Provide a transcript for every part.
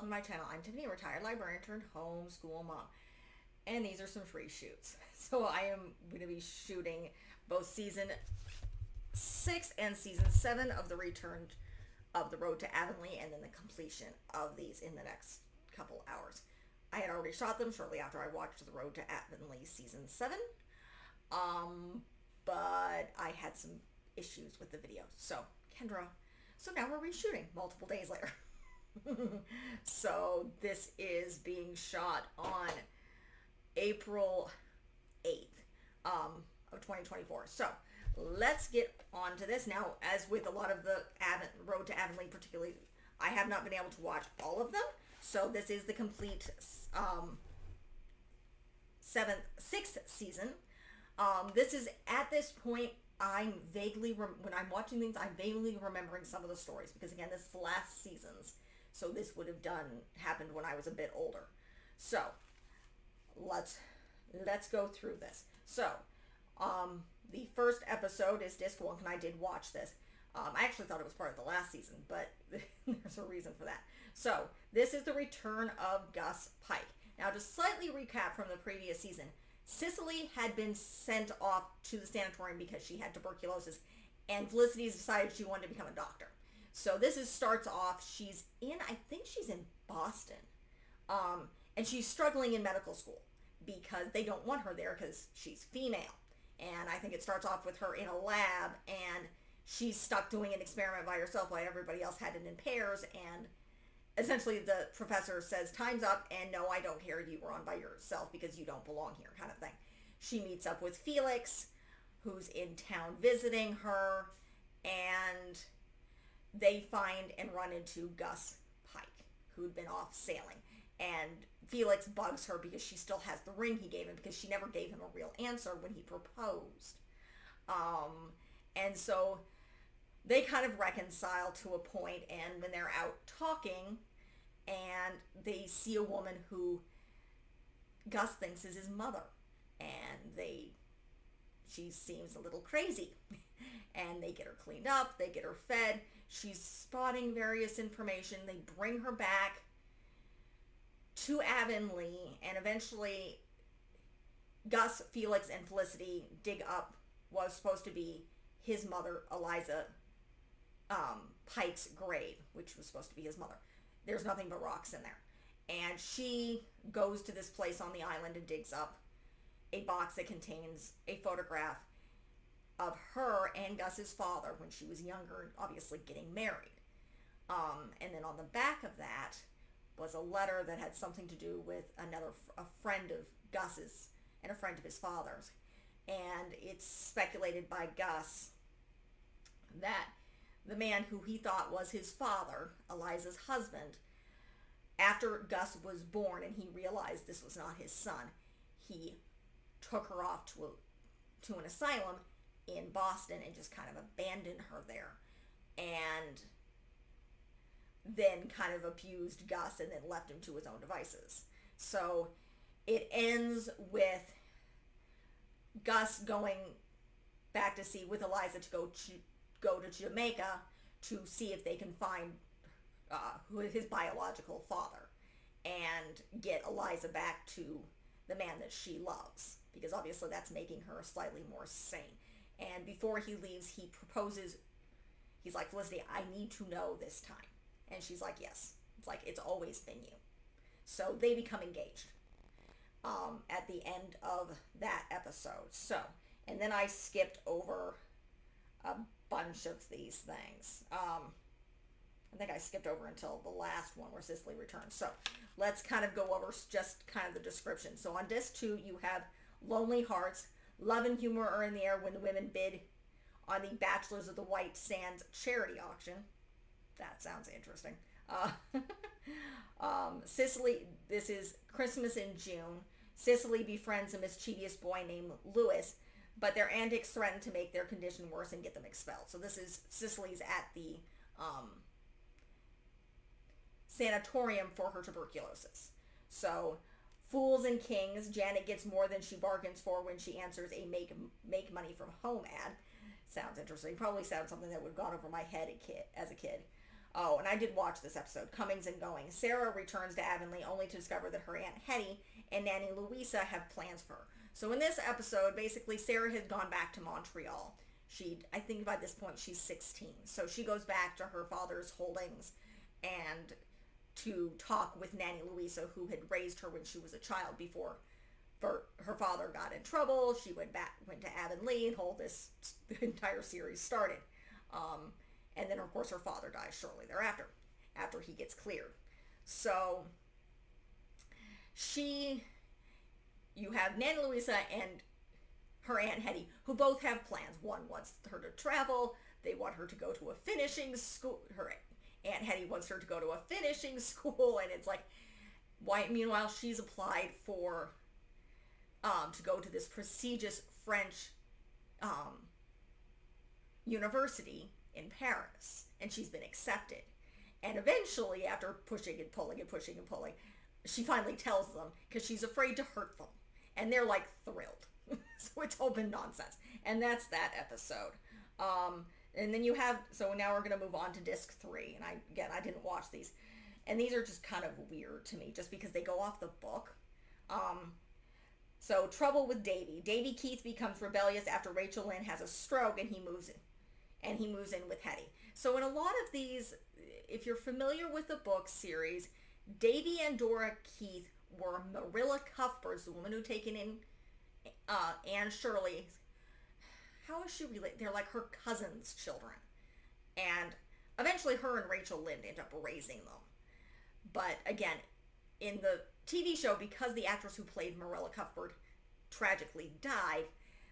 welcome to my channel. I'm Tiffany, retired librarian turned homeschool mom. And these are some free shoots. So I am going to be shooting both season 6 and season 7 of the return of The Road to Avonlea, and then the completion of these in the next couple hours. I had already shot them shortly after I watched The Road to Avonlea season 7. But I had some issues with the video. So, Kendra. So now we're reshooting multiple days later. So this is being shot on April 8th of 2024. So let's get on to this. Now, as with a lot of the Road to Avonlea particularly, I have not been able to watch all of them. So this is the complete sixth season. This is, at this point, I'm vaguely, when I'm watching things, I'm vaguely remembering some of the stories. Because again, this is the last seasons. So this would have happened when I was a bit older. So let's go through this. So the first episode is disc 1, and I did watch this. I actually thought it was part of the last season, but there's a reason for that. So this is the return of Gus Pike. Now, to slightly recap from the previous season, Cicely had been sent off to the sanatorium because she had tuberculosis, and Felicity decided she wanted to become a doctor. So this starts off, I think she's in Boston, and she's struggling in medical school because they don't want her there because she's female. And I think it starts off with her in a lab, and she's stuck doing an experiment by herself while everybody else had it in pairs, and essentially the professor says, time's up, and no, I don't care, you were on by yourself because you don't belong here, kind of thing. She meets up with Felix, who's in town visiting her, and they find and run into Gus Pike, who'd been off sailing. And Felix bugs her because she still has the ring he gave him, because she never gave him a real answer when he proposed. And so they kind of reconcile to a point, and when they're out talking, and they see a woman who Gus thinks is his mother, and she seems a little crazy. And they get her cleaned up, they get her fed, she's spotting various information, they bring her back to Avonlea, and eventually Gus, Felix, and Felicity dig up what was supposed to be his mother, Eliza Pike's grave, which was supposed to be his mother. There's nothing but rocks in there. And she goes to this place on the island and digs up a box that contains a photograph of her and Gus's father when she was younger, obviously getting married. And then on the back of that was a letter that had something to do with a friend of Gus's and a friend of his father's. And it's speculated by Gus that the man who he thought was his father, Eliza's husband, after Gus was born and he realized this was not his son, he took her off to an asylum in Boston and just kind of abandoned her there, and then kind of abused Gus and then left him to his own devices. So it ends with Gus going back to sea with Eliza to go to Jamaica to see if they can find his biological father and get Eliza back to the man that she loves, because obviously that's making her slightly more sane. And before he leaves, he proposes. He's like, Felicity, I need to know this time. And she's like, yes. It's like, it's always been you. So they become engaged at the end of that episode. So, and then I skipped over a bunch of these things. I think I skipped over until the last one where Cicely returns. So let's kind of go over just kind of the description. So on disc 2, you have Lonely Hearts. Love and humor are in the air when the women bid on the Bachelors of the White Sands charity auction. That sounds interesting. Cicely, this is Christmas in June. Cicely befriends a mischievous boy named Louis, but their antics threaten to make their condition worse and get them expelled. So this is Cicely's at the sanatorium for her tuberculosis. So Fools and Kings, Janet gets more than she bargains for when she answers a make money from home ad. Sounds interesting. Probably sounds something that would have gone over my head as a kid. Oh, and I did watch this episode, Comings and Goings. Sarah returns to Avonlea only to discover that her Aunt Hetty and Nanny Louisa have plans for her. So in this episode, basically, Sarah had gone back to Montreal. I think by this point, she's 16. So she goes back to her father's holdings and to talk with Nanny Louisa, who had raised her when she was a child before her father got in trouble. She went to Avonlea, and the entire series started. And then, of course, her father dies shortly thereafter, after he gets cleared. So, you have Nanny Louisa and her Aunt Hetty, who both have plans. One wants her to travel. They want her to go to a finishing school. Her Aunt Hetty wants her to go to a finishing school, and it's like, why? Meanwhile, she's applied for, to go to this prestigious French, university in Paris, and she's been accepted. And eventually, after pushing and pulling and pushing and pulling, she finally tells them, because she's afraid to hurt them. And they're like thrilled. So it's all been nonsense. And that's that episode. And then so now we're going to move on to disc 3. And I didn't watch these. And these are just kind of weird to me, just because they go off the book. So Trouble with Davy. Davy Keith becomes rebellious after Rachel Lynn has a stroke, and he moves in with Hetty. So in a lot of these, if you're familiar with the book series, Davy and Dora Keith were Marilla Cuthbert's, the woman who taken in Anne Shirley. How is she related? They're like her cousin's children. And eventually her and Rachel Lynn end up raising them. But again, in the TV show, because the actress who played Marilla Cuthbert tragically died,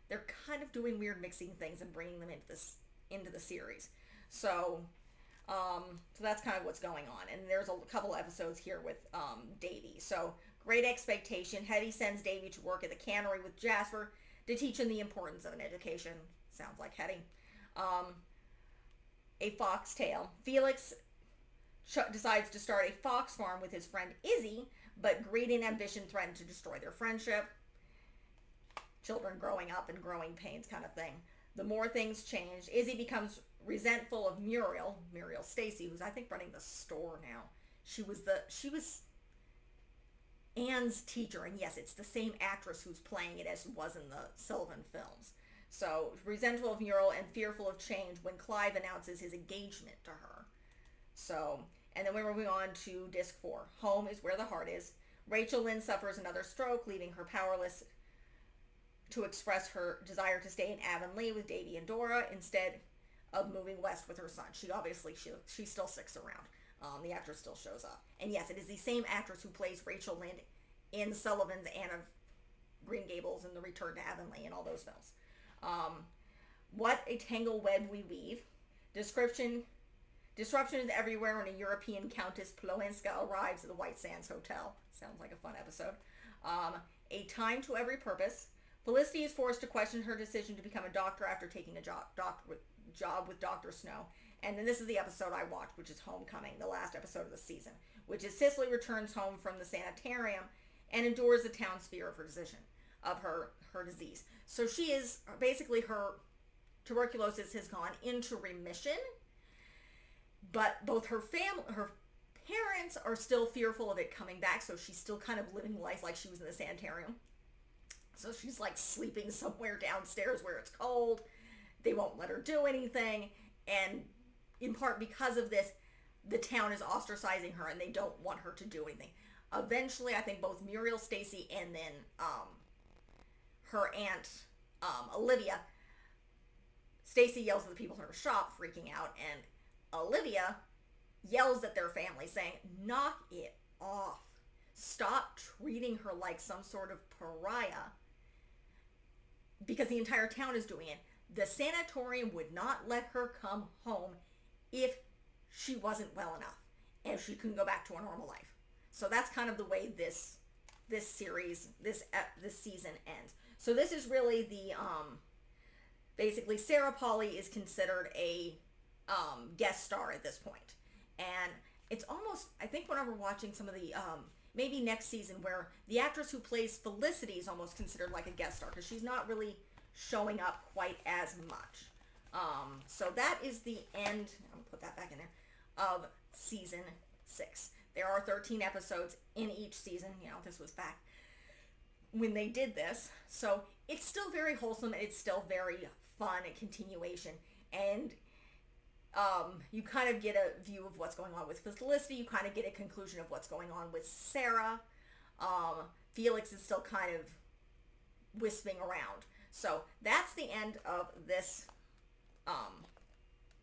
they're kind of doing weird mixing things and bringing them into the series. So that's kind of what's going on. And there's a couple episodes here with Davy. So, Great Expectation. Hetty sends Davy to work at the cannery with Jasper to teach him the importance of an education. Sounds like Hetty. A Foxtail. Felix decides to start a fox farm with his friend Izzy, but greed and ambition threaten to destroy their friendship. Children growing up and growing pains kind of thing. The more things change, Izzy becomes resentful of Muriel Stacy, who's I think running the store now. She was Anne's teacher, and yes, it's the same actress who's playing it as was in the Sullivan films. So, resentful of Muriel and fearful of change when Clive announces his engagement to her. So, and then we're moving on to disc 4. Home is where the heart is. Rachel Lynn suffers another stroke, leaving her powerless to express her desire to stay in Avonlea with Davy and Dora instead of moving west with her son. She still sticks around. The actress still shows up. And yes, it is the same actress who plays Rachel Lynn in Sullivan's Anne of Green Gables and The Return to Avonlea and all those films. What a tangle web we weave. Disruption is everywhere when a European Countess Ploenska arrives at the White Sands Hotel. Sounds like a fun episode. A time to every purpose. Felicity is forced to question her decision to become a doctor after taking a job with Dr. Snow. And then this is the episode I watched, which is Homecoming, the last episode of the season, which is Cicely returns home from the sanitarium and endures the town's fear of her disease. So she is, basically her tuberculosis has gone into remission, but both her parents are still fearful of it coming back, so she's still kind of living life like she was in the sanitarium. So she's like sleeping somewhere downstairs where it's cold. They won't let her do anything. And in part because of this, the town is ostracizing her and they don't want her to do anything. Eventually, I think both Muriel Stacy and then her aunt Olivia, Stacy yells at the people in her shop, freaking out, and Olivia yells at their family saying, knock it off. Stop treating her like some sort of pariah, because the entire town is doing it. The sanatorium would not let her come home if she wasn't well enough and if she couldn't go back to a normal life. So that's kind of the way this series, this season ends. So this is really the basically Sarah Polley is considered a guest star at this point. And it's almost, I think whenever watching some of the maybe next season, where the actress who plays Felicity is almost considered like a guest star because she's not really showing up quite as much. So that is the end. I'm going to put that back in there. of season 6. There are 13 episodes in each season. This was back when they did this. So it's still very wholesome. It's still very fun, a continuation. And you kind of get a view of what's going on with Felicity. You kind of get a conclusion of what's going on with Sarah. Felix is still kind of wisping around. So that's the end of this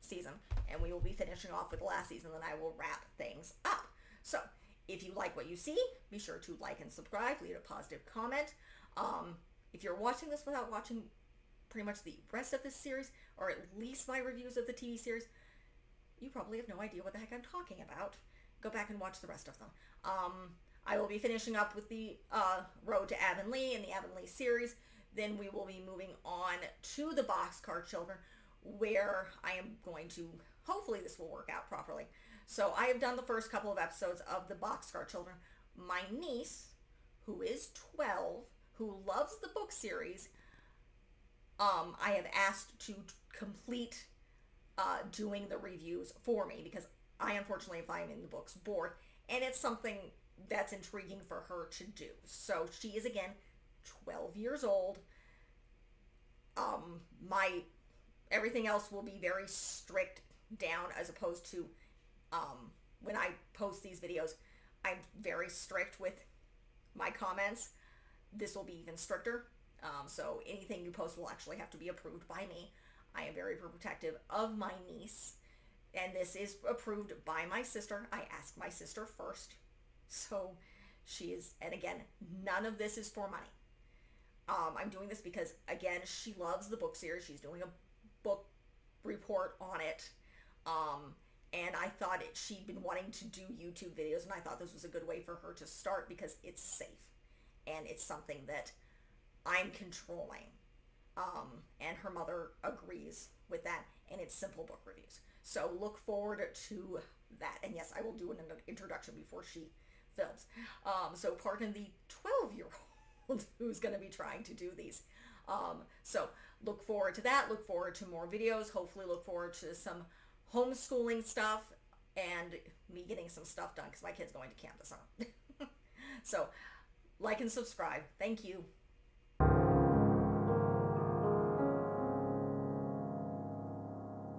season. And we will be finishing off with the last season. Then I will wrap things up. So if you like what you see, be sure to like and subscribe. Leave a positive comment. If you're watching this without watching pretty much the rest of this series, or at least my reviews of the TV series, you probably have no idea what the heck I'm talking about. Go back and watch the rest of them. I will be finishing up with the Road to Avonlea and the Avonlea series. Then we will be moving on to the Boxcar Children, where I am going to, hopefully this will work out properly. So I have done the first couple of episodes of the Boxcar Children. My niece, who is 12, who loves the book series, I have asked to complete doing the reviews for me, because I unfortunately find in the books bored, and it's something that's intriguing for her to do. So she is, again, 12 years old. Everything else will be very strict down, as opposed to when I post these videos, I'm very strict with my comments. This will be even stricter. So anything you post will actually have to be approved by me. I am very protective of my niece, and this is approved by my sister. I asked my sister first. So she is, and again, none of this is for money. I'm doing this because, again, she loves the book series. She's doing a book report on it. And I thought she'd been wanting to do YouTube videos, and I thought this was a good way for her to start, because it's safe. And it's something that I'm controlling. And her mother agrees with that, and it's simple book reviews. So look forward to that. And yes, I will do an introduction before she films. So pardon the 12-year-old who's going to be trying to do these. So look forward to that. Look forward to more videos. Hopefully look forward to some homeschooling stuff and me getting some stuff done, because my kid's going to camp this summer. So like and subscribe. Thank you.